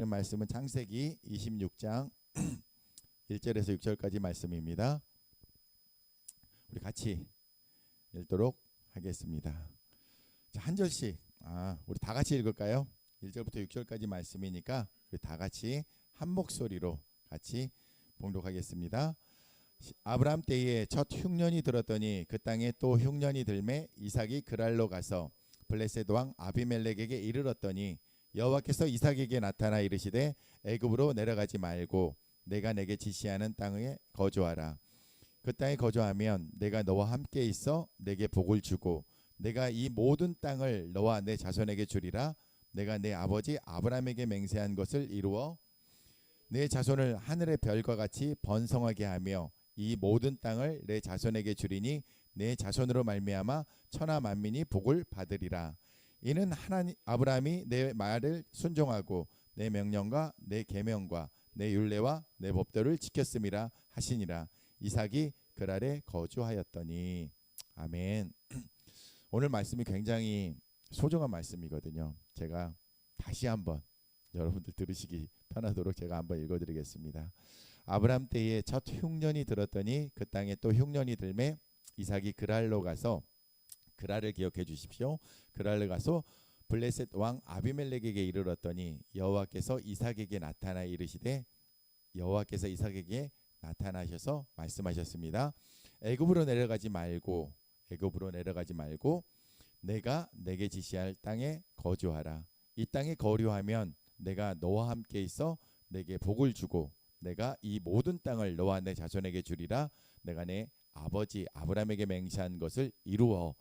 말씀은 창세기 26장 1절에서 6절까지 말씀입니다. 우리 같이 읽도록 하겠습니다. 자, 한 절씩 우리 다 같이 읽을까요? 1절부터 6절까지 말씀이니까 우리 다 같이 한 목소리로 같이 봉독하겠습니다. 아브라함 때에 첫 흉년이 들었더니 그 땅에 또 흉년이 들매 이삭이 그랄로 가서 블레셋 왕 아비멜렉에게 이르렀더니 여호와께서 이삭에게 나타나 이르시되 애굽으로 내려가지 말고 내가 내게 지시하는 땅에 거주하라. 그 땅에 거주하면 내가 너와 함께 있어 내게 복을 주고 내가 이 모든 땅을 너와 내 자손에게 주리라. 내가 내 아버지 아브라함에게 맹세한 것을 이루어 내 자손을 하늘의 별과 같이 번성하게 하며 이 모든 땅을 내 자손에게 주리니 내 자손으로 말미암아 천하 만민이 복을 받으리라. 이는 하나님 아브라함이 내 말을 순종하고 내 명령과 내 계명과 내 율례와 내 법도를 지켰음이라 하시니라. 이삭이 그랄에 거주하였더니. 아멘. 오늘 말씀이 굉장히 소중한 말씀이거든요. 제가 다시 한번 여러분들 들으시기 편하도록 제가 한번 읽어드리겠습니다. 아브라함 때에 첫 흉년이 들었더니 그 땅에 또 흉년이 들매 이삭이 그랄로 가서, 그랄을 기억해 주십시오. 그랄로 가서 블레셋 왕 아비멜렉에게 이르렀더니 여호와께서 이삭에게 나타나 이르시되, 여호와께서 이삭에게 나타나셔서 말씀하셨습니다. 애굽으로 내려가지 말고 내가 내게 지시할 땅에 거주하라. 이 땅에 거류하면 내가 너와 함께 있어 내게 복을 주고 내가 이 모든 땅을 너와 내 자손에게 주리라. 내가 내 아버지 아브라함에게 맹세한 것을 이루어.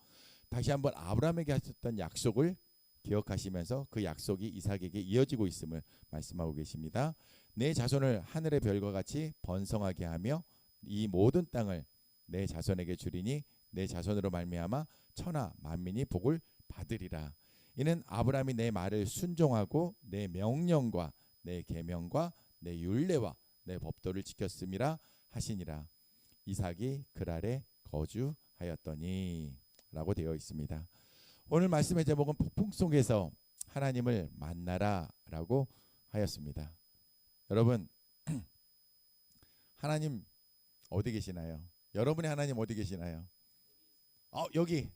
다시 한번 아브라함에게 하셨던 약속을 기억하시면서 그 약속이 이삭에게 이어지고 있음을 말씀하고 계십니다. 내 자손을 하늘의 별과 같이 번성하게 하며 이 모든 땅을 내 자손에게 주리니 내 자손으로 말미암아 천하 만민이 복을 받으리라. 이는 아브라함이 내 말을 순종하고 내 명령과 내 계명과 내 율례와 내 법도를 지켰음이라 하시니라. 이삭이 그랄에 거주하였더니 라고 되어 있습니다. 오늘 말씀의 제목은 폭풍 속에서 하나님을 만나라 라고 하였습니다. 여러분, 하나님 어디 계시나요? 여러분의 하나님 어디 계시나요? 여기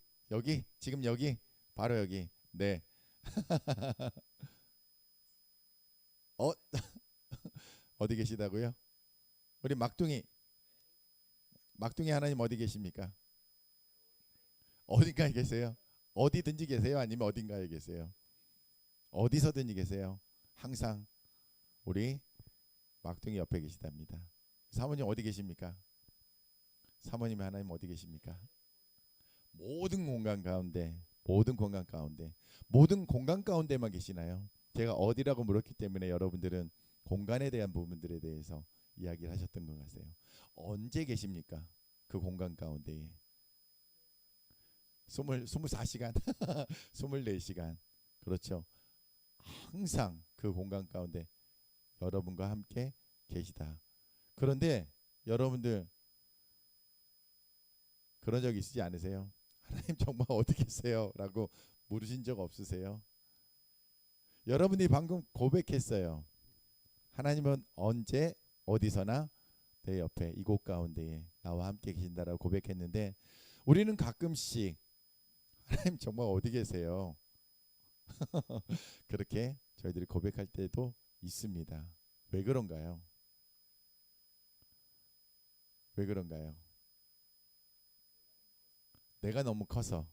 지금 여기 바로 여기. 네. 어디 계시다고요? 우리 막둥이 하나님 어디 계십니까? 어딘가에 계세요? 어디든지 계세요? 아니면 어딘가에 계세요? 어디서든지 계세요? 항상 우리 막둥이 옆에 계시답니다. 사모님 어디 계십니까? 사모님의 하나님 어디 계십니까? 모든 공간 가운데만 계시나요? 제가 어디라고 물었기 때문에 여러분들은 공간에 대한 부분들에 대해서 이야기를 하셨던 것 같아요. 언제 계십니까? 그 공간 가운데에 24시간 24시간 그렇죠. 항상 그 공간 가운데 여러분과 함께 계시다. 그런데 여러분들 그런 적 있으지 않으세요? 하나님 정말 어디 계세요? 라고 물으신 적 없으세요? 여러분이 방금 고백했어요. 하나님은 언제 어디서나 내 옆에 이곳 가운데에 나와 함께 계신다라고 고백했는데, 우리는 가끔씩 하나님 정말 어디 계세요? 그렇게 저희들이 고백할 때도 있습니다. 왜 그런가요? 내가 너무 커서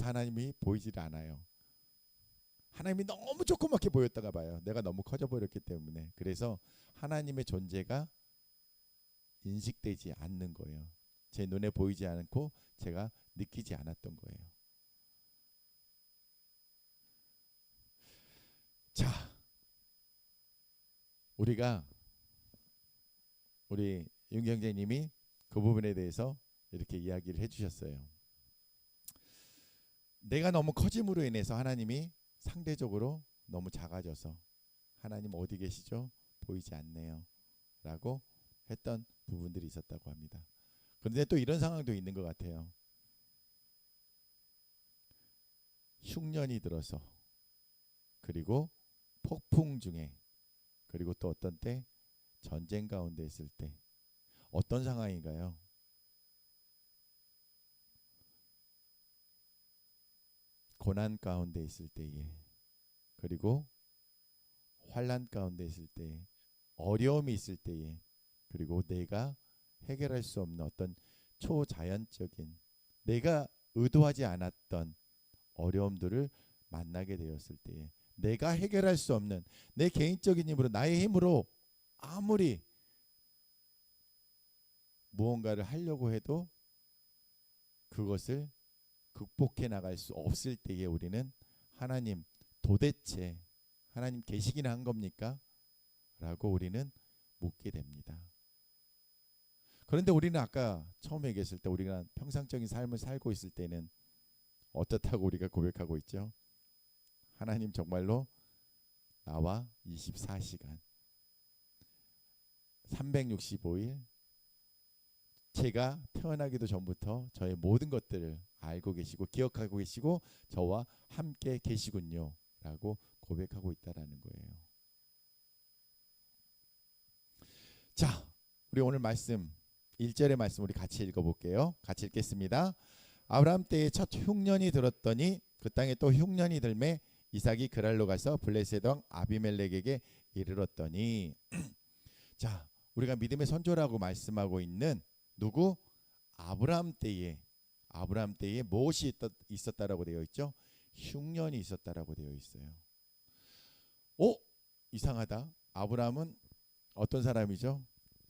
하나님이 보이질 않아요. 하나님이 너무 조그맣게 보였다가 봐요. 내가 너무 커져 버렸기 때문에. 그래서 하나님의 존재가 인식되지 않는 거예요. 제 눈에 보이지 않고 제가 느끼지 않았던 거예요. 자, 우리 윤경재님이 그 부분에 대해서 이렇게 이야기를 해주셨어요. 내가 너무 커짐으로 인해서 하나님이 상대적으로 너무 작아져서 하나님 어디 계시죠? 보이지 않네요 라고 했던 부분들이 있었다고 합니다. 그런데 또 이런 상황도 있는 것 같아요. 흉년이 들어서, 그리고 폭풍 중에, 그리고 또 어떤 때 전쟁 가운데 있을 때 어떤 상황인가요? 고난 가운데 있을 때에, 그리고 환난 가운데 있을 때에, 어려움이 있을 때에, 그리고 내가 해결할 수 없는 어떤 초자연적인, 내가 의도하지 않았던 어려움들을 만나게 되었을 때에, 내가 해결할 수 없는, 내 개인적인 힘으로, 나의 힘으로 아무리 무언가를 하려고 해도 그것을 극복해 나갈 수 없을 때에 우리는 하나님, 도대체 하나님 계시기나 한 겁니까? 라고 우리는 묻게 됩니다. 그런데 우리는 아까 처음에 얘기했을 때 우리가 평상적인 삶을 살고 있을 때는 어떻다고 우리가 고백하고 있죠? 하나님 정말로 나와 24시간 365일 제가 태어나기도 전부터 저의 모든 것들을 알고 계시고 기억하고 계시고 저와 함께 계시군요 라고 고백하고 있다라는 거예요. 자, 우리 오늘 말씀 1절의 말씀 우리 같이 읽어볼게요. 같이 읽겠습니다. 아브라함 때에 첫 흉년이 들었더니 그 땅에 또 흉년이 들매 이삭이 그랄로 가서 블레셋 왕 아비멜렉에게 이르렀더니 자, 우리가 믿음의 선조라고 말씀하고 있는 누구? 아브라함 때에 무엇이 있었다라고 되어 있죠? 흉년이 있었다라고 되어 있어요. 이상하다. 아브라함은 어떤 사람이죠?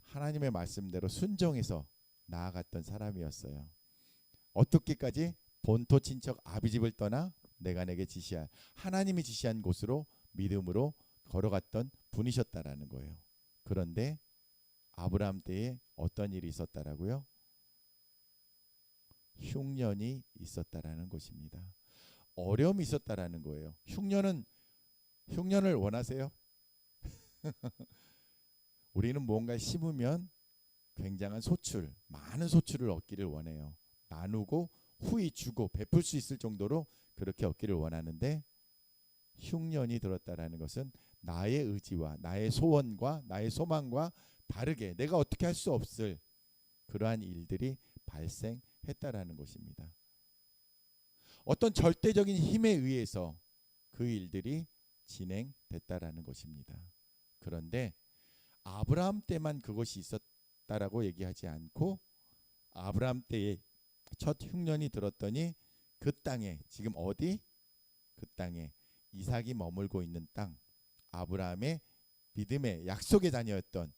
하나님의 말씀대로 순종해서 나아갔던 사람이었어요. 어떻게까지? 본토 친척 아비집을 떠나 내가 내게 지시한, 하나님이 지시한 곳으로 믿음으로 걸어갔던 분이셨다라는 거예요. 그런데 아브라함 때에 어떤 일이 있었다라고요? 흉년이 있었다라는 것입니다. 어려움이 있었다라는 거예요. 흉년을 원하세요? 우리는 무언가를 심으면 굉장한 소출, 많은 소출을 얻기를 원해요. 나누고 후히 주고 베풀 수 있을 정도로 그렇게 얻기를 원하는데, 흉년이 들었다라는 것은 나의 의지와 나의 소원과 나의 소망과 다르게 내가 어떻게 할 수 없을 그러한 일들이 발생했다라는 것입니다. 어떤 절대적인 힘에 의해서 그 일들이 진행됐다라는 것입니다. 그런데 아브라함 때만 그것이 있었다라고 얘기하지 않고, 아브라함 때에 첫 흉년이 들었더니 그 땅에, 지금 어디? 그 땅에 이삭이 머물고 있는 땅, 아브라함의 믿음의 약속의 자녀였던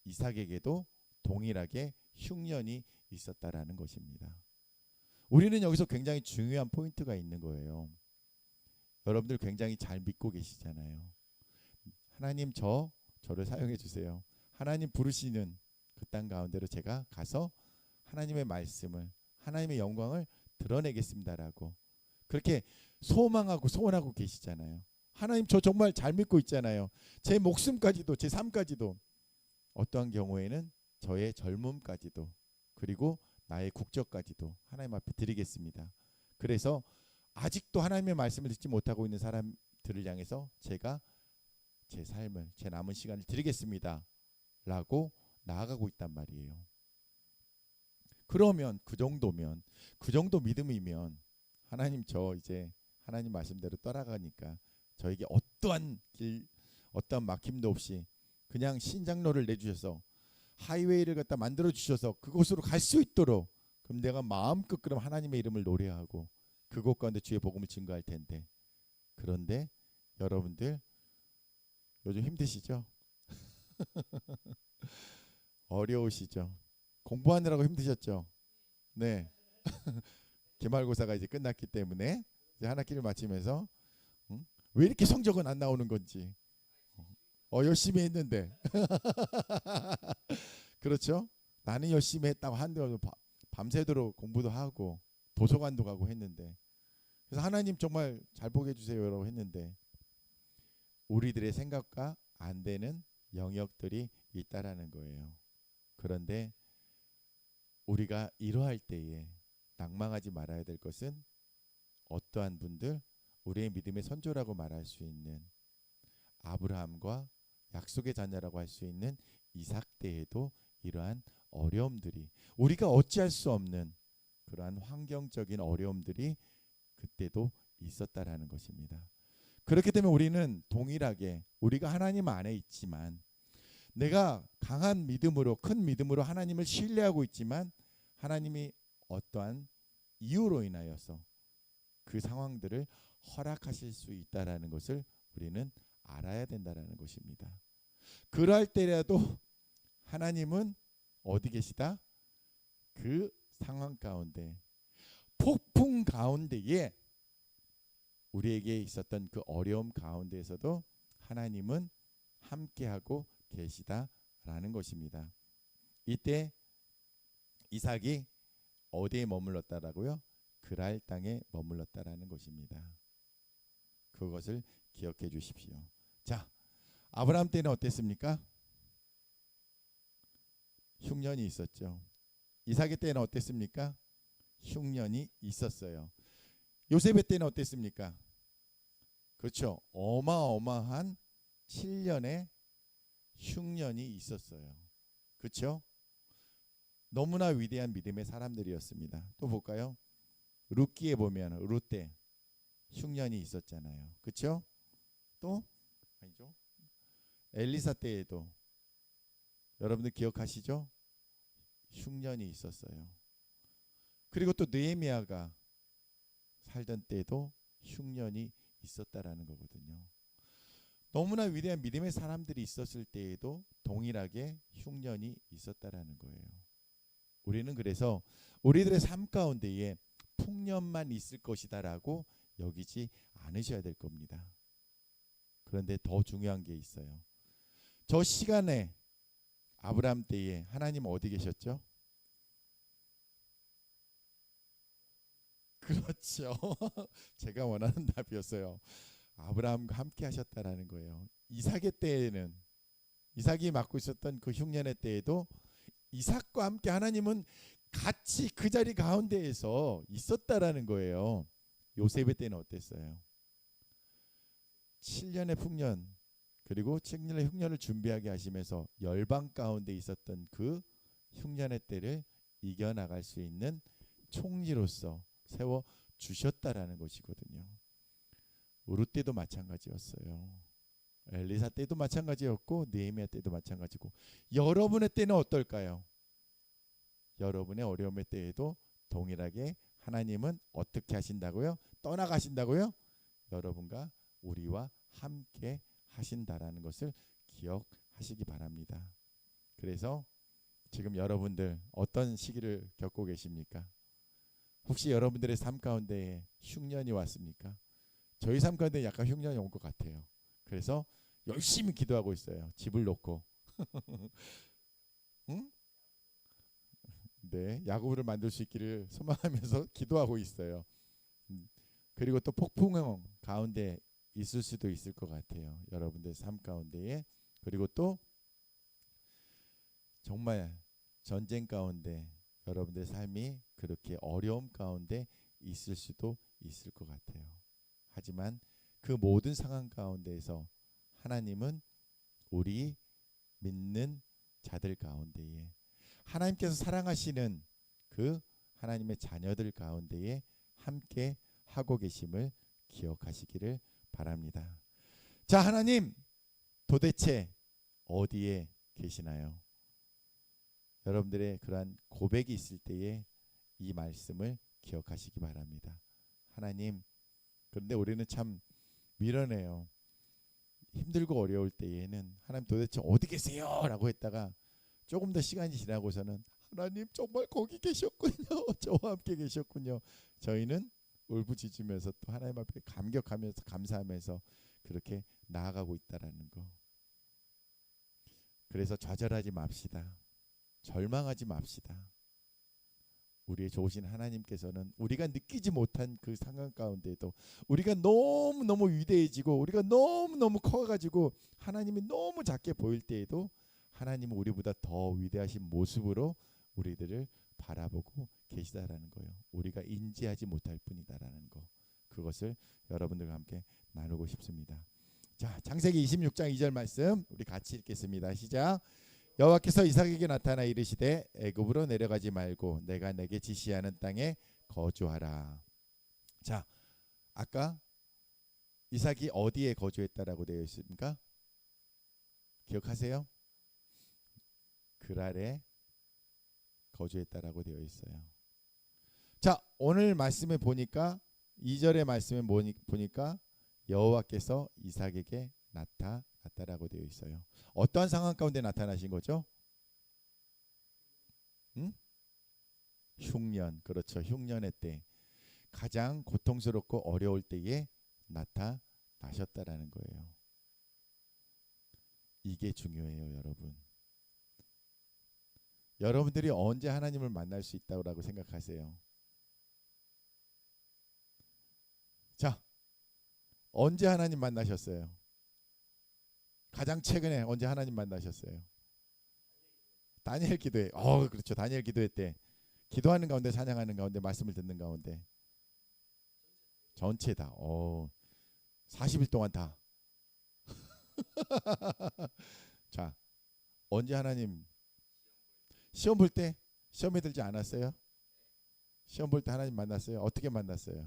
이삭에게도 동일하게 흉년이 있었다라는 것입니다. 우리는 여기서 굉장히 중요한 포인트가 있는 거예요. 여러분들 굉장히 잘 믿고 계시잖아요. 하나님 저를 사용해 주세요. 하나님 부르시는 그 땅 가운데로 제가 가서 하나님의 말씀을, 하나님의 영광을 드러내겠습니다라고 그렇게 소망하고 소원하고 계시잖아요. 하나님 저 정말 잘 믿고 있잖아요. 제 목숨까지도, 제 삶까지도, 어떠한 경우에는 저의 젊음까지도, 그리고 나의 국적까지도 하나님 앞에 드리겠습니다. 그래서 아직도 하나님의 말씀을 듣지 못하고 있는 사람들을 향해서 제가 제 삶을, 제 남은 시간을 드리겠습니다 라고 나아가고 있단 말이에요. 그러면 그 정도 믿음이면 하나님 저 이제 하나님 말씀대로 따라가니까 저에게 어떠한 막힘도 없이 그냥 신장로를 내주셔서 하이웨이를 갖다 만들어 주셔서 그곳으로 갈 수 있도록, 그럼 내가 마음껏 그럼 하나님의 이름을 노래하고 그곳 가운데 주의 복음을 증거할 텐데, 그런데 여러분들 요즘 힘드시죠? 어려우시죠? 공부하느라고 힘드셨죠? 네. 기말고사가 이제 끝났기 때문에 이제 한 학기를 마치면서 왜 이렇게 성적은 안 나오는 건지, 열심히 했는데 그렇죠? 나는 열심히 했다고 한데도 밤새도록 공부도 하고 도서관도 가고 했는데, 그래서 하나님 정말 잘 보게 해주세요라고 했는데 우리들의 생각과 안 되는 영역들이 있다라는 거예요. 그런데 우리가 이러할 때에 낭망하지 말아야 될 것은, 어떠한 분들, 우리의 믿음의 선조라고 말할 수 있는 아브라함과 약속의 자녀라고 할 수 있는 이삭 때에도 이러한 어려움들이, 우리가 어찌할 수 없는 그러한 환경적인 어려움들이 그때도 있었다라는 것입니다. 그렇기 때문에 우리는 동일하게 우리가 하나님 안에 있지만, 내가 강한 믿음으로, 큰 믿음으로 하나님을 신뢰하고 있지만, 하나님이 어떠한 이유로 인하여서 그 상황들을 허락하실 수 있다라는 것을 우리는 알아야 된다라는 것입니다. 그럴 때라도 하나님은 어디 계시다? 그 상황 가운데, 폭풍 가운데에, 우리에게 있었던 그 어려움 가운데에서도 하나님은 함께하고 계시다라는 것입니다. 이때 이삭이 어디에 머물렀다라고요? 그랄 땅에 머물렀다라는 것입니다. 그것을 기억해 주십시오. 자, 아브라함 때는 어땠습니까? 흉년이 있었죠. 이삭의 때는 어땠습니까? 흉년이 있었어요. 요셉의 때는 어땠습니까? 그렇죠. 어마어마한 7년의 흉년이 있었어요. 그렇죠? 너무나 위대한 믿음의 사람들이었습니다. 또 볼까요? 룻기에 보면 룻 때 흉년이 있었잖아요. 그렇죠? 또 아니죠. 엘리사 때에도 여러분들 기억하시죠? 흉년이 있었어요. 그리고 또 느헤미야가 살던 때도 흉년이 있었다라는 거거든요. 너무나 위대한 믿음의 사람들이 있었을 때에도 동일하게 흉년이 있었다라는 거예요. 우리는 그래서 우리들의 삶 가운데에 풍년만 있을 것이다라고 여기지 않으셔야 될 겁니다. 그런데 더 중요한 게 있어요. 저 시간에 아브라함 때에 하나님 어디 계셨죠? 그렇죠. 제가 원하는 답이었어요. 아브라함과 함께 하셨다라는 거예요. 이삭의 때에는, 이삭이 맡고 있었던 그 흉년의 때에도 이삭과 함께 하나님은 같이 그 자리 가운데에서 있었다라는 거예요. 요셉의 때는 어땠어요? 7년의 풍년, 그리고 7년의 흉년을 준비하게 하시면서 열방 가운데 있었던 그 흉년의 때를 이겨나갈 수 있는 총리로서 세워 주셨다라는 것이거든요. 룻 때도 마찬가지였어요. 엘리사 때도 마찬가지였고, 느헤미야 때도 마찬가지고, 여러분의 때는 어떨까요? 여러분의 어려움의 때에도 동일하게 하나님은 어떻게 하신다고요? 떠나가신다고요? 여러분과 우리와 함께 하신다라는 것을 기억하시기 바랍니다. 그래서 지금 여러분들 어떤 시기를 겪고 계십니까? 혹시 여러분들의 삶 가운데 흉년이 왔습니까? 저희 삶 가운데 약간 흉년이 온 것 같아요. 그래서 열심히 기도하고 있어요. 집을 놓고. 응? 네, 야구를 만들 수 있기를 소망하면서 기도하고 있어요. 그리고 또 폭풍 가운데 있을 수도 있을 것 같아요. 여러분들 삶 가운데에. 그리고 또 정말 전쟁 가운데 여러분들 삶이 그렇게 어려움 가운데 있을 수도 있을 것 같아요. 하지만 그 모든 상황 가운데에서 하나님은 우리 믿는 자들 가운데에, 하나님께서 사랑하시는 그 하나님의 자녀들 가운데에 함께 하고 계심을 기억하시기를 바랍니다. 자, 하나님 도대체 어디에 계시나요? 여러분들의 그러한 고백이 있을 때에 이 말씀을 기억하시기 바랍니다. 하나님, 그런데 우리는 참 미련해요. 힘들고 어려울 때에는 하나님 도대체 어디 계세요? 라고 했다가 조금 더 시간이 지나고서는 하나님 정말 거기 계셨군요. 저와 함께 계셨군요. 저희는 울부짖으면서 또 하나님 앞에 감격하면서 감사하면서 그렇게 나아가고 있다라는 거. 그래서 좌절하지 맙시다. 절망하지 맙시다. 우리의 좋으신 하나님께서는 우리가 느끼지 못한 그 상황 가운데에도, 우리가 너무너무 위대해지고 우리가 너무너무 커가지고 하나님이 너무 작게 보일 때에도 하나님은 우리보다 더 위대하신 모습으로 우리들을 바라보고 계시다라는 거예요. 우리가 인지하지 못할 뿐이다라는 거. 그것을 여러분들과 함께 나누고 싶습니다. 자, 창세기 26장 2절 말씀 우리 같이 읽겠습니다. 시작. 여호와께서 이삭에게 나타나 이르시되 애굽으로 내려가지 말고 내가 내게 지시하는 땅에 거주하라. 자, 아까 이삭이 어디에 거주했다라고 되어 있습니까? 기억하세요? 그랄에 거주했다라고 되어 있어요. 자, 오늘 말씀에 보니까 2절의 말씀에 보니까 여호와께서 이삭에게 나타났다라고 되어 있어요. 어떠한 상황 가운데 나타나신 거죠? 흉년, 그렇죠. 흉년의 때, 가장 고통스럽고 어려울 때에 나타나셨다라는 거예요. 이게 중요해요, 여러분. 여러분들이 언제 하나님을 만날 수 있다고 생각하세요? 자, 언제 하나님 만나셨어요? 가장 최근에 언제 하나님 만나셨어요? 다니엘 기도회. 그렇죠. 다니엘 기도회 때 기도하는 가운데, 찬양하는 가운데, 말씀을 듣는 가운데 전체 다. 40일 동안 다. 자, 언제 하나님 시험 볼 때 시험에 들지 않았어요? 시험 볼 때 하나님 만났어요? 어떻게 만났어요?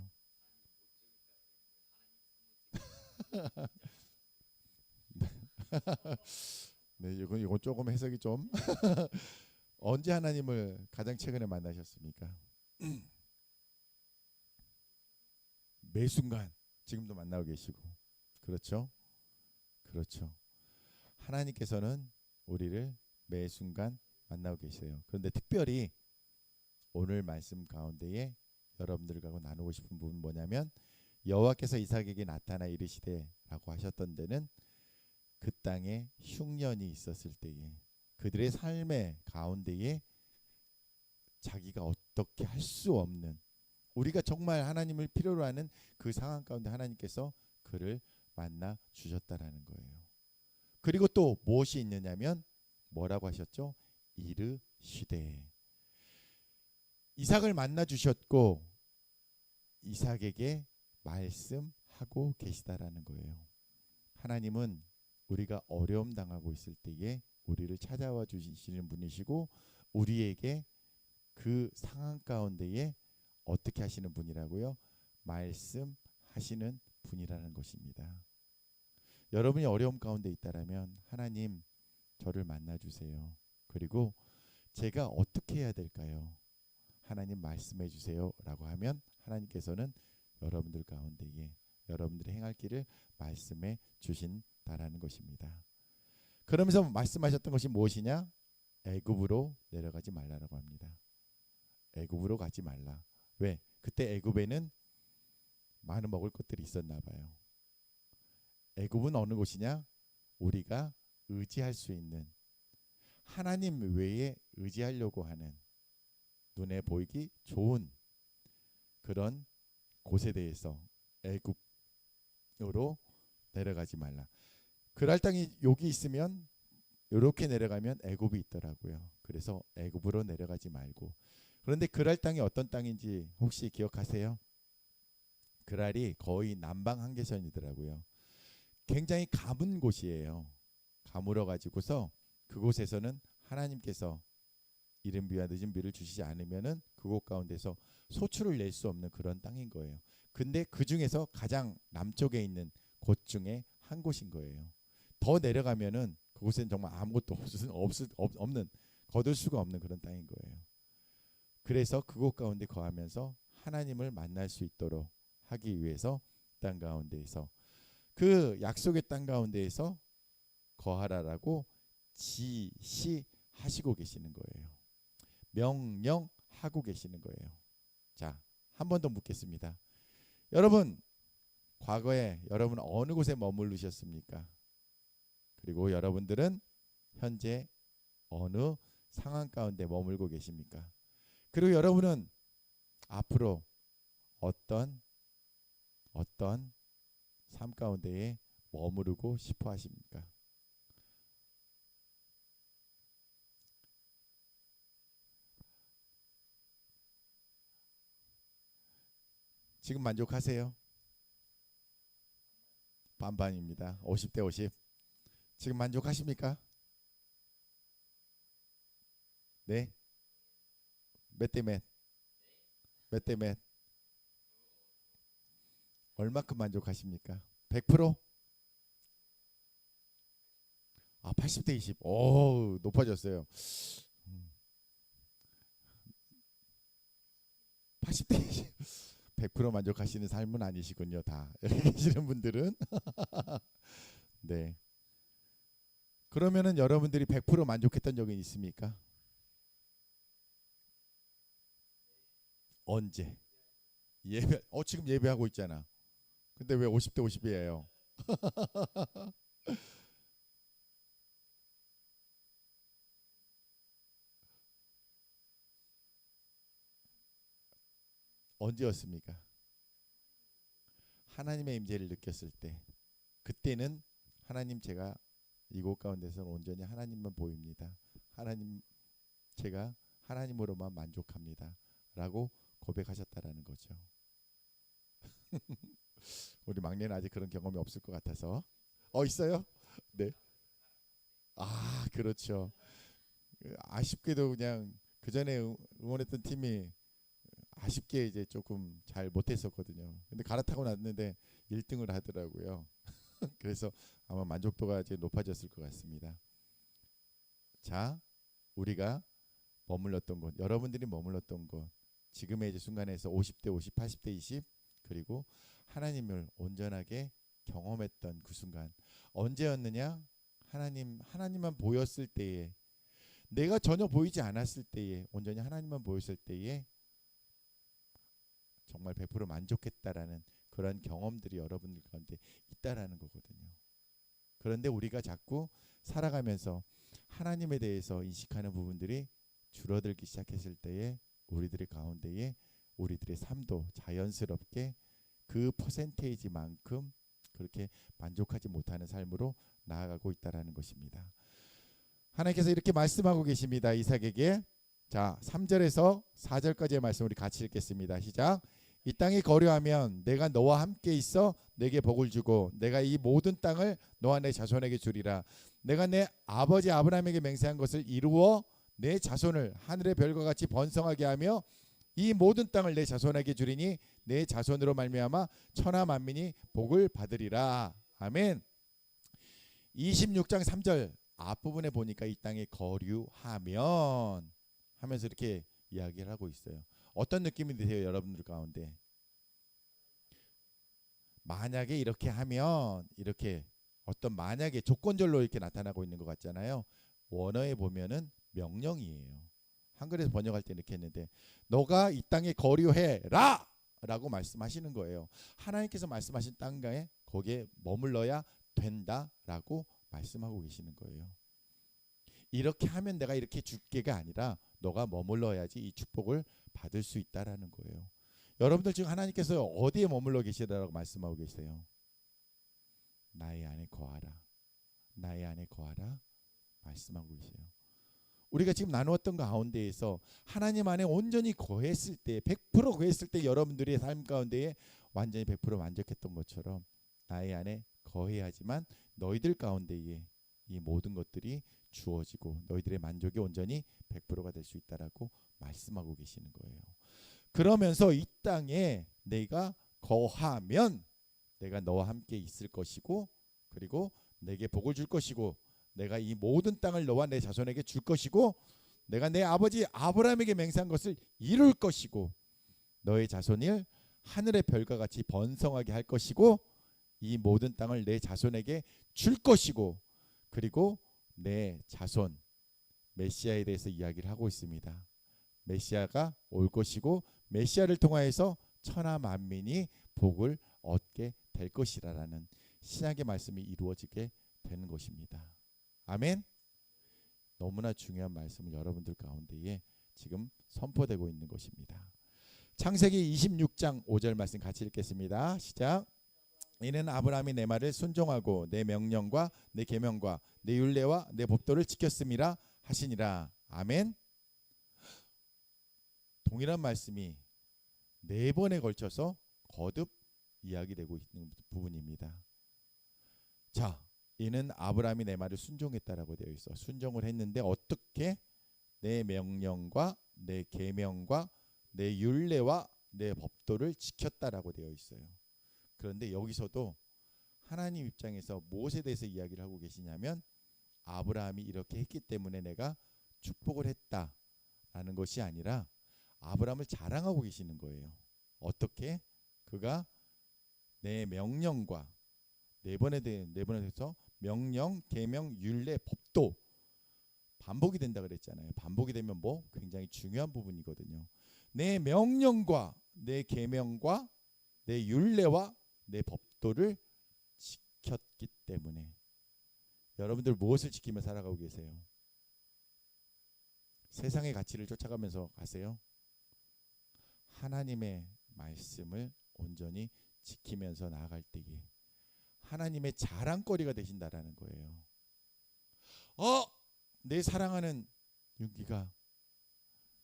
네, 이건 조금 해석이 좀 언제 하나님을 가장 최근에 만나셨습니까? 매 순간 지금도 만나고 계시고, 그렇죠? 그렇죠. 하나님께서는 우리를 매 순간 만나고 계세요. 그런데 특별히 오늘 말씀 가운데에 여러분들과 나누고 싶은 부분은 뭐냐면, 여호와께서 이삭에게 나타나 이르시되라고 하셨던 데는 그 땅에 흉년이 있었을 때에, 그들의 삶의 가운데에 자기가 어떻게 할 수 없는, 우리가 정말 하나님을 필요로 하는 그 상황 가운데 하나님께서 그를 만나 주셨다라는 거예요. 그리고 또 무엇이 있느냐면 뭐라고 하셨죠? 이르시되. 이삭을 만나 주셨고 이삭에게 말씀하고 계시다라는 거예요. 하나님은 우리가 어려움 당하고 있을 때에 우리를 찾아와 주시는 분이시고, 우리에게 그 상황 가운데에 어떻게 하시는 분이라고요? 말씀하시는 분이라는 것입니다. 여러분이 어려움 가운데 있다라면 하나님, 저를 만나 주세요. 그리고 제가 어떻게 해야 될까요? 하나님 말씀해 주세요라고 하면 하나님께서는 여러분들 가운데에 여러분들이 행할 길을 말씀해 주신다라는 것입니다. 그러면서 말씀하셨던 것이 무엇이냐? 애굽으로 내려가지 말라라고 합니다. 애굽으로 가지 말라. 왜? 그때 애굽에는 많은 먹을 것들이 있었나 봐요. 애굽은 어느 곳이냐? 우리가 의지할 수 있는, 하나님 외에 의지하려고 하는, 눈에 보이기 좋은 그런 곳에 대해서 애굽으로 내려가지 말라. 그랄 땅이 여기 있으면, 이렇게 내려가면 애굽이 있더라고요. 그래서 애굽으로 내려가지 말고. 그런데 그랄 땅이 어떤 땅인지 혹시 기억하세요? 그랄이 거의 남방 한계선이더라고요. 굉장히 가문 곳이에요. 가물어 가지고서 그곳에서는 하나님께서 이른 비와 늦은 비를 주시지 않으면은 그곳 가운데서 소출을 낼 수 없는 그런 땅인 거예요. 근데 그 중에서 가장 남쪽에 있는 곳 중에 한 곳인 거예요. 더 내려가면은 그곳엔 정말 아무것도 없는, 거둘 수가 없는 그런 땅인 거예요. 그래서 그곳 가운데 거하면서 하나님을 만날 수 있도록 하기 위해서 땅 가운데에서, 그 약속의 땅 가운데에서 거하라라고 지시하시고 계시는 거예요. 명령하고 계시는 거예요. 자, 한 번 더 묻겠습니다. 여러분, 과거에 여러분 어느 곳에 머무르셨습니까? 그리고 여러분들은 현재 어느 상황 가운데 머물고 계십니까? 그리고 여러분은 앞으로 어떤 삶 가운데에 머무르고 싶어 하십니까? 지금 만족하세요? 반반입니다. 50대 50. 지금 만족하십니까? 네. 몇 대 몇? 몇 대 몇? 얼마큼 만족하십니까? 100%? 아, 80대 20. 오, 높아졌어요. 80대 20. 100% 만족하시는 삶은 아니시군요, 다. 여기 계시는 분들은. 네. 그러면은 여러분들이 100% 만족했던 적이 있습니까? 언제? 예배. 지금 예배하고 있잖아. 근데 왜 50대 50이에요? 언제였습니까? 하나님의 임재를 느꼈을 때. 그때는 하나님, 제가 이곳 가운데서 온전히 하나님만 보입니다. 하나님, 제가 하나님으로만 만족합니다. 라고 고백하셨다라는 거죠. 우리 막내는 아직 그런 경험이 없을 것 같아서. 있어요? 네. 아, 그렇죠. 아쉽게도 그냥 그 전에 응원했던 팀이 아쉽게 이제 조금 잘 못했었거든요. 근데 갈아타고 났는데 1등을 하더라고요. 그래서 아마 만족도가 이제 높아졌을 것 같습니다. 자, 우리가 머물렀던 곳, 여러분들이 머물렀던 곳, 지금의 이제 순간에서 50대 50, 80대 20, 그리고 하나님을 온전하게 경험했던 그 순간 언제였느냐? 하나님만 보였을 때에, 내가 전혀 보이지 않았을 때에, 온전히 하나님만 보였을 때에 정말 100% 만족했다라는 그런 경험들이 여러분들 가운데 있다라는 거거든요. 그런데 우리가 자꾸 살아가면서 하나님에 대해서 인식하는 부분들이 줄어들기 시작했을 때에 우리들의 가운데에 우리들의 삶도 자연스럽게 그 퍼센테이지만큼 그렇게 만족하지 못하는 삶으로 나아가고 있다라는 것입니다. 하나님께서 이렇게 말씀하고 계십니다. 이삭에게. 자, 3절에서 4절까지의 말씀 우리 같이 읽겠습니다. 시작. 이 땅이 거류하면 내가 너와 함께 있어 내게 복을 주고 내가 이 모든 땅을 너와 내 자손에게 주리라. 내가 내 아버지 아브라함에게 맹세한 것을 이루어 내 자손을 하늘의 별과 같이 번성하게 하며 이 모든 땅을 내 자손에게 주리니 내 자손으로 말미암아 천하 만민이 복을 받으리라. 아멘. 26장 3절 앞부분에 보니까 이 땅에 거류하면 하면서 이렇게 이야기를 하고 있어요. 어떤 느낌이 드세요, 여러분들 가운데? 만약에 이렇게 하면, 이렇게 어떤 만약에 조건절로 이렇게 나타나고 있는 것 같잖아요. 원어에 보면은 명령이에요. 한글에서 번역할 때 이렇게 했는데 너가 이 땅에 거류해라 라고 말씀하시는 거예요. 하나님께서 말씀하신 땅에 거기에 머물러야 된다라고 말씀하고 계시는 거예요. 이렇게 하면 내가 이렇게 줄게가 아니라 너가 머물러야지 이 축복을 받을 수 있다라는 거예요. 여러분들 지금 하나님께서 어디에 머물러 계시다라고 말씀하고 계세요? 나의 안에 거하라. 나의 안에 거하라 말씀하고 계세요. 우리가 지금 나누었던 가운데에서 하나님 안에 온전히 거했을 때, 100% 거했을 때 여러분들의 삶 가운데에 완전히 100% 만족했던 것처럼 나의 안에 거해야지만 너희들 가운데에 이 모든 것들이 주어지고 너희들의 만족이 온전히 100%가 될 수 있다라고 말씀하고 계시는 거예요. 그러면서 이 땅에 내가 거하면 내가 너와 함께 있을 것이고 그리고 내게 복을 줄 것이고 내가 이 모든 땅을 너와 내 자손에게 줄 것이고 내가 내 아버지 아브라함에게 맹세한 것을 이룰 것이고 너의 자손을 하늘의 별과 같이 번성하게 할 것이고 이 모든 땅을 내 자손에게 줄 것이고 그리고 내 자손 메시아에 대해서 이야기를 하고 있습니다. 메시아가 올 것이고 메시아를 통하여서 천하 만민이 복을 얻게 될 것이라는 신약의 말씀이 이루어지게 되는 것입니다. 아멘. 너무나 중요한 말씀을 여러분들 가운데에 지금 선포되고 있는 것입니다. 창세기 26장 5절 말씀 같이 읽겠습니다. 시작. 이는 아브라함이 내 말을 순종하고 내 명령과 내 계명과 내 율례와 내 법도를 지켰음이라 하시니라. 아멘. 동일한 말씀이 4번에 걸쳐서 거듭 이야기되고 있는 부분입니다. 자, 이는 아브라함이 내 말을 순종했다라고 되어 있어. 순종을 했는데 어떻게? 내 명령과 내 계명과 내 율례와 내 법도를 지켰다라고 되어 있어요. 그런데 여기서도 하나님 입장에서 무엇에 대해서 이야기를 하고 계시냐면 아브라함이 이렇게 했기 때문에 내가 축복을 했다라는 것이 아니라 아브라함을 자랑하고 계시는 거예요. 어떻게? 그가 내 명령과 네 번에 대해서 명령, 계명, 율례, 법도 반복이 된다 그랬잖아요. 반복이 되면 뭐 굉장히 중요한 부분이거든요. 내 명령과 내 계명과 내 율례와 내 법도를 지켰기 때문에 여러분들 무엇을 지키며 살아가고 계세요? 세상의 가치를 쫓아가면서 가세요? 하나님의 말씀을 온전히 지키면서 나아갈 때에 하나님의 자랑거리가 되신다라는 거예요. 내 사랑하는 윤기가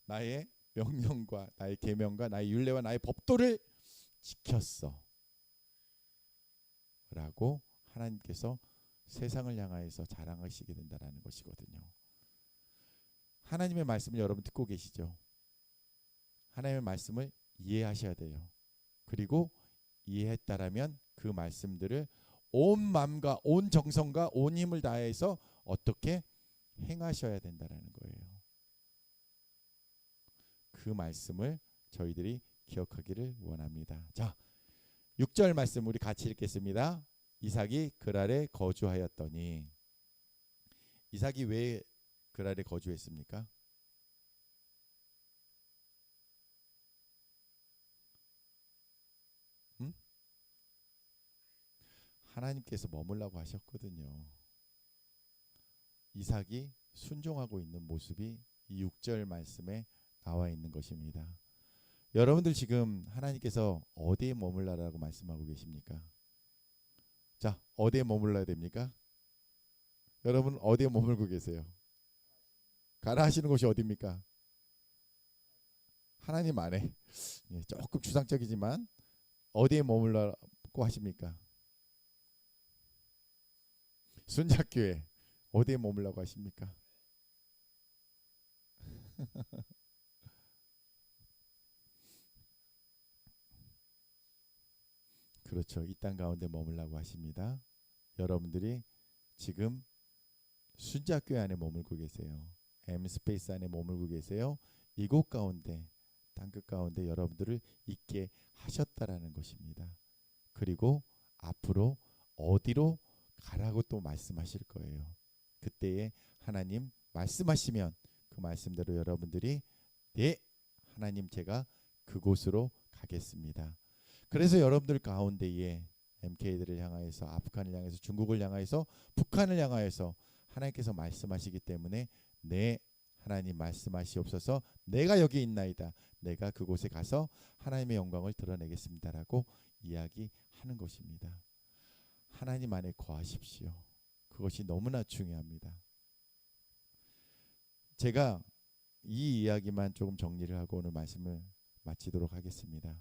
나의 명령과 나의 계명과 나의 율례와 나의 법도를 지켰어 라고 하나님께서 세상을 향하여서 자랑하시게 된다라는 것이거든요. 하나님의 말씀을 여러분 듣고 계시죠? 하나님의 말씀을 이해하셔야 돼요. 그리고 이해했다라면 그 말씀들을 온 마음과 온 정성과 온 힘을 다해서 어떻게 행하셔야 된다라는 거예요. 그 말씀을 저희들이 기억하기를 원합니다. 자, 6절 말씀 우리 같이 읽겠습니다. 이삭이 그랄에 거주하였더니. 이삭이 왜 그랄에 거주했습니까? 하나님께서 머물라고 하셨거든요. 이삭이 순종하고 있는 모습이 이 6절 말씀에 나와 있는 것입니다. 여러분들 지금 하나님께서 어디에 머물라라고 말씀하고 계십니까? 자, 어디에 머물러야 됩니까? 여러분 어디에 머물고 계세요? 가라 하시는 곳이 어디입니까? 하나님 안에. 조금 추상적이지만 어디에 머물라고 하십니까? 순자교회. 어디에 머물라고 하십니까? 그렇죠. 이 땅 가운데 머물라고 하십니다. 여러분들이 지금 순자교회 안에 머물고 계세요. M스페이스 안에 머물고 계세요. 이곳 가운데 땅끝 가운데 여러분들을 있게 하셨다라는 것입니다. 그리고 앞으로 어디로 가라고 또 말씀하실 거예요. 그때에 하나님 말씀하시면 그 말씀대로 여러분들이 네 하나님 제가 그곳으로 가겠습니다. 그래서 여러분들 가운데에 MK들을 향하여서 아프간을 향해서 중국을 향하여서 북한을 향하여서 하나님께서 말씀하시기 때문에 네 하나님 말씀하시옵소서 내가 여기 있나이다. 내가 그곳에 가서 하나님의 영광을 드러내겠습니다라고 이야기하는 것입니다. 하나님 안에 거하십시오. 그것이 너무나 중요합니다. 제가 이 이야기만 조금 정리를 하고 오늘 말씀을 마치도록 하겠습니다.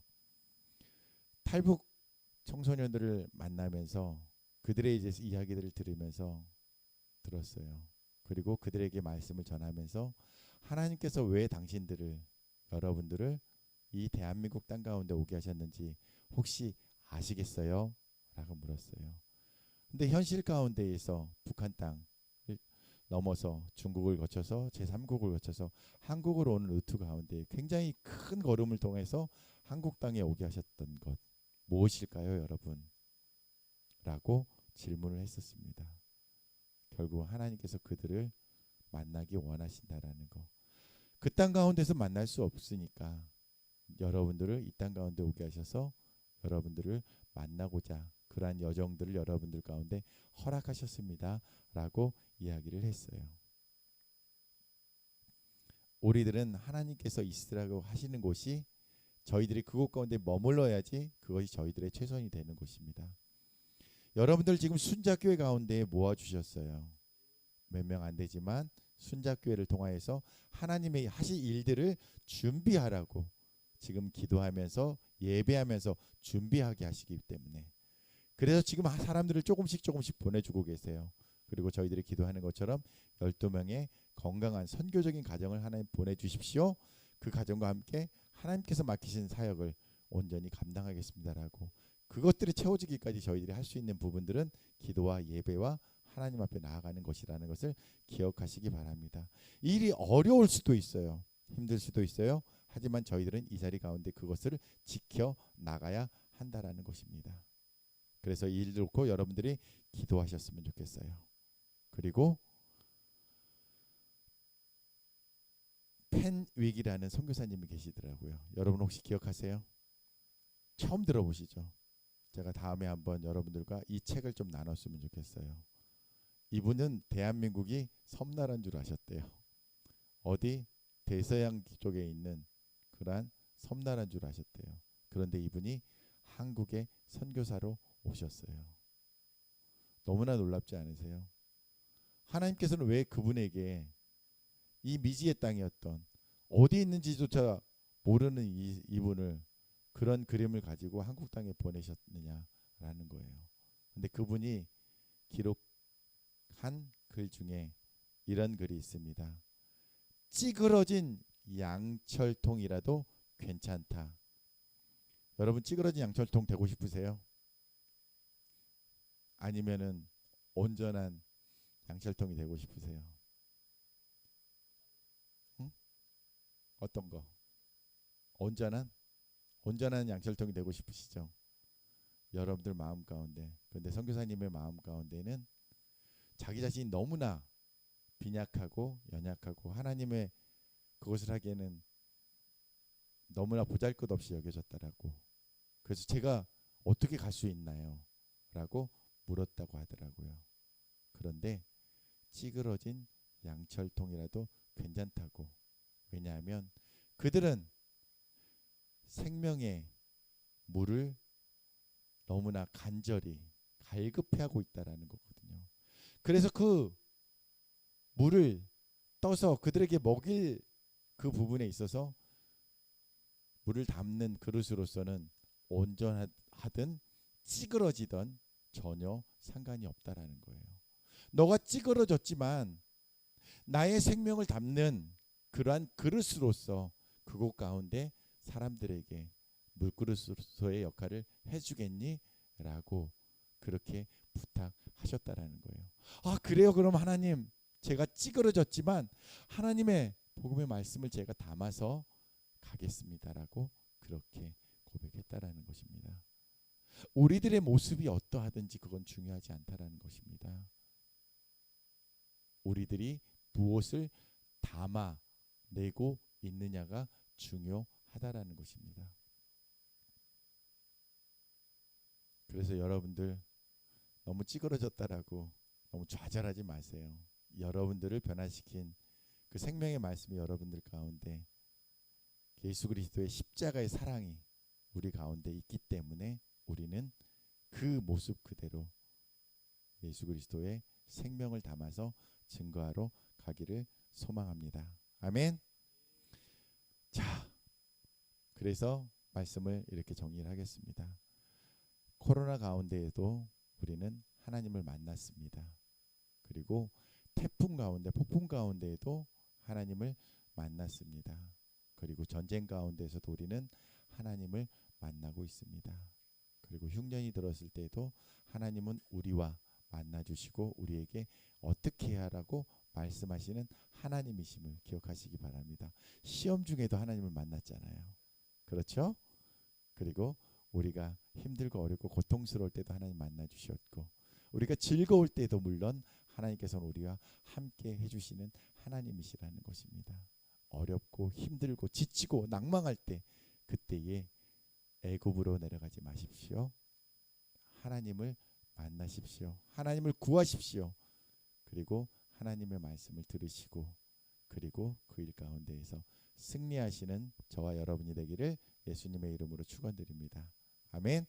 탈북 청소년들을 만나면서 그들의 이제 이야기들을 들으면서 들었어요. 그리고 그들에게 말씀을 전하면서 하나님께서 왜 당신들을 여러분들을 이 대한민국 땅 가운데 오게 하셨는지 혹시 아시겠어요? 라고 물었어요. 근데 현실 가운데에서 북한 땅을 넘어서 중국을 거쳐서 제3국을 거쳐서 한국으로 오는 루트 가운데 굉장히 큰 걸음을 통해서 한국 땅에 오게 하셨던 것 무엇일까요, 여러분? 라고 질문을 했었습니다. 결국 하나님께서 그들을 만나기 원하신다라는 거. 그 땅 가운데서 만날 수 없으니까 여러분들을 이 땅 가운데 오게 하셔서 여러분들을 만나고자 그러한 여정들을 여러분들 가운데 허락하셨습니다. 라고 이야기를 했어요. 우리들은 하나님께서 있으라고 하시는 곳이 저희들이 그곳 가운데 머물러야지 그것이 저희들의 최선이 되는 곳입니다. 여러분들 지금 순자교회 가운데 모아주셨어요. 몇 명 안 되지만 순자교회를 통하여서 하나님의 하실 일들을 준비하라고 지금 기도하면서 예배하면서 준비하게 하시기 때문에 그래서 지금 사람들을 조금씩 보내주고 계세요. 그리고 저희들이 기도하는 것처럼 12명의 건강한 선교적인 가정을 하나님 보내주십시오. 그 가정과 함께 하나님께서 맡기신 사역을 온전히 감당하겠습니다라고, 그것들이 채워지기까지 저희들이 할 수 있는 부분들은 기도와 예배와 하나님 앞에 나아가는 것이라는 것을 기억하시기 바랍니다. 일이 어려울 수도 있어요. 힘들 수도 있어요. 하지만 저희들은 이 자리 가운데 그것을 지켜 나가야 한다라는 것입니다. 그래서 이 일을 놓고 여러분들이 기도하셨으면 좋겠어요. 그리고 펜윅이라는 선교사님이 계시더라고요. 여러분 혹시 기억하세요? 처음 들어보시죠? 제가 다음에 한번 여러분들과 이 책을 좀 나눴으면 좋겠어요. 이분은 대한민국이 섬나라인 줄 아셨대요. 어디 대서양 쪽에 있는 그러한 섬나라인 줄 아셨대요. 그런데 이분이 한국에 선교사로 오셨어요. 너무나 놀랍지 않으세요? 하나님께서는 왜 그분에게 이 미지의 땅이었던 어디 있는지조차 모르는 이분을 그런 그림을 가지고 한국 땅에 보내셨느냐라는 거예요. 근데 그분이 기록한 글 중에 이런 글이 있습니다. 찌그러진 양철통이라도 괜찮다. 여러분 찌그러진 양철통 되고 싶으세요? 아니면은 온전한 양철통이 되고 싶으세요? 응? 어떤 거? 온전한 양철통이 되고 싶으시죠? 여러분들 마음 가운데, 그런데 선교사님의 마음 가운데는 자기 자신이 너무나 빈약하고 연약하고 하나님의 그것을 하기에는 너무나 보잘것없이 여겨졌다라고. 그래서 제가 어떻게 갈 수 있나요? 라고 물었다고 하더라고요. 그런데 찌그러진 양철통이라도 괜찮다고. 왜냐하면 그들은 생명의 물을 너무나 간절히 갈급해하고 있다라는 거거든요. 그래서 그 물을 떠서 그들에게 먹일 그 부분에 있어서 물을 담는 그릇으로서는 온전하든 찌그러지든 전혀 상관이 없다라는 거예요. 너가 찌그러졌지만 나의 생명을 담는 그러한 그릇으로서 그곳 가운데 사람들에게 물그릇으로서의 역할을 해주겠니? 라고 그렇게 부탁하셨다라는 거예요. 아, 그래요? 그럼 하나님, 제가 찌그러졌지만 하나님의 복음의 말씀을 제가 담아서 가겠습니다라고 그렇게 고백했다라는 것입니다. 우리들의 모습이 어떠하든지 그건 중요하지 않다라는 것입니다. 우리들이 무엇을 담아내고 있느냐가 중요하다라는 것입니다. 그래서 여러분들 너무 찌그러졌다라고 너무 좌절하지 마세요. 여러분들을 변화시킨 그 생명의 말씀이 여러분들 가운데 예수 그리스도의 십자가의 사랑이 우리 가운데 있기 때문에 우리는 그 모습 그대로 예수 그리스도의 생명을 담아서 증거하러 가기를 소망합니다. 아멘. 자, 그래서 말씀을 이렇게 정리를 하겠습니다. 코로나 가운데에도 우리는 하나님을 만났습니다. 그리고 태풍 가운데, 폭풍 가운데에도 하나님을 만났습니다. 그리고 전쟁 가운데에서도 우리는 하나님을 만나고 있습니다. 그리고 흉년이 들었을 때도 하나님은 우리와 만나주시고 우리에게 어떻게 해야 하라고 말씀하시는 하나님이심을 기억하시기 바랍니다. 시험 중에도 하나님을 만났잖아요. 그렇죠? 그리고 우리가 힘들고 어렵고 고통스러울 때도 하나님 만나주셨고 우리가 즐거울 때도 물론 하나님께서는 우리와 함께 해주시는 하나님이시라는 것입니다. 어렵고 힘들고 지치고 낭망할 때 그때에 애굽으로 내려가지 마십시오. 하나님을 만나십시오. 하나님을 구하십시오. 그리고 하나님의 말씀을 들으시고 그리고 그 일 가운데에서 승리하시는 저와 여러분이 되기를 예수님의 이름으로 축원드립니다. 아멘.